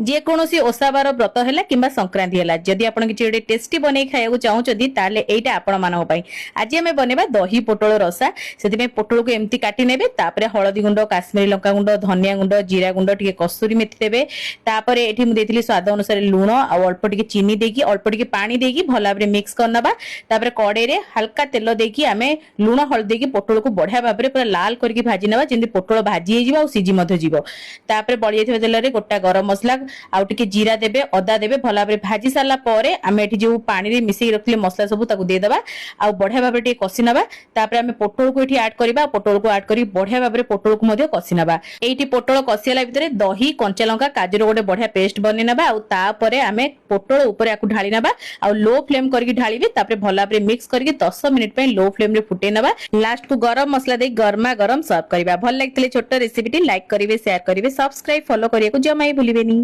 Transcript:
ଯେକୌଣସି ଓଷାବାର ବ୍ରତ ହେଲା କିମ୍ବା ସଂକ୍ରାନ୍ତି ହେଲା ଯଦି ଆପଣ କିଛି ଗୋଟେ ଟେଷ୍ଟି ବନେଇ ଖାଇବାକୁ ଚାହୁଁଛନ୍ତି ତାହେଲେ ଏଇଟା ଆପଣମାନଙ୍କ ପାଇଁ। ଆଜି ଆମେ ବନେଇବା ଦହି ପୋଟଳ ରସା। ସେଥିପାଇଁ ପୋଟଳକୁ ଏମିତି କାଟି ନେବେ, ତାପରେ ହଳଦୀ ଗୁଣ୍ଡ, କାଶ୍ମୀରୀ ଲଙ୍କା ଗୁଣ୍ଡ, ଧନିଆ ଗୁଣ୍ଡ, ଜିରା ଗୁଣ୍ଡ, ଟିକେ କସ୍ତୁରୀ ମେଥି ଦେବେ। ତାପରେ ଏଠି ମୁଁ ଦେଇଥିଲି ସ୍ୱାଦ ଅନୁସାରେ ଲୁଣ ଆଉ ଅଳ୍ପ ଟିକେ ଚିନି ଦେଇକି ଅଳ୍ପ ଟିକେ ପାଣି ଦେଇକି ଭଲ ଭାବରେ ମିକ୍ସ କରିନେବା। ତାପରେ କଡେଇରେ ହାଲକା ତେଲ ଦେଇକି ଆମେ ଲୁଣ ହଳଦୀ ଦେଇକି ପୋଟଳକୁ ବଢିଆ ଭାବରେ ପୁରା ଲାଲ କରିକି ଭାଜି ନେବା, ଯେମିତି ପୋଟଳ ଭାଜି ହେଇଯିବ ଆଉ ସିଝି ମଧ୍ୟ ଯିବ। ତାପରେ ବଳି ଯାଇଥିବା ତେଲରେ ଗୋଟା ଗରମ ମସଲା ଆଉ ଟିକେ ଜିରା ଦେବେ, ଅଦା ଦେବେ, ଭଲ ଭାବରେ ଭାଜି ସାରିଲା ପରେ ଆମେ ଏଠି ଯୋଉ ପାଣିରେ ମିଶେଇ ରଖିଲେ ମସଲା ସବୁ ତାକୁ ଦେଇଦେବା ଆଉ ବଢିଆ ଭାବରେ ଟିକେ କଷି ନେବା। ତାପରେ ଆମେ ପୋଟଳକୁ ଏଠି ଆଡ କରିବା, ପୋଟଳକୁ ଆଡ କରି ବଢିଆ ଭାବରେ ପୋଟଳକୁ ମଧ୍ୟ କଷି ନେବା। ଏଇଠି ପୋଟଳ କଷିଗଲା ଭିତରେ ଦହି, କଞ୍ଚା ଲଙ୍କା, କାଜୁର ଗୋଟେ ବଢିଆ ପେଷ୍ଟ ବନେଇ ନେବା ଆଉ ତାପରେ ଆମେ ପୋଟଳ ଉପରେ ଆକୁ ଢାଳି ନେବା ଆଉ ଲୋ ଫ୍ଲେମ କରିକି ଢାଳିବେ। ତାପରେ ଭଲ ଭାବରେ ମିକ୍ସ କରିକି 10 ମିନିଟ୍ ପାଇଁ ଲୋ ଫ୍ଲେମ ରେ ଫୁଟେଇ ନେବା। ଲାଷ୍ଟ କୁ ଗରମ ମସଲା ଦେଇ ଗରମା ଗରମ ସର୍ଭ କରିବା। ଭଲ ଲାଗିଥିଲେ ଛୋଟ ରେସିପିଟି ଲାଇକ୍ କରିବେ, ସେୟାର କରିବେ, ସବସ୍କ୍ରାଇବ ଫଲୋ କରିବାକୁ ଜମା ବି ଭୁଲିବେନି।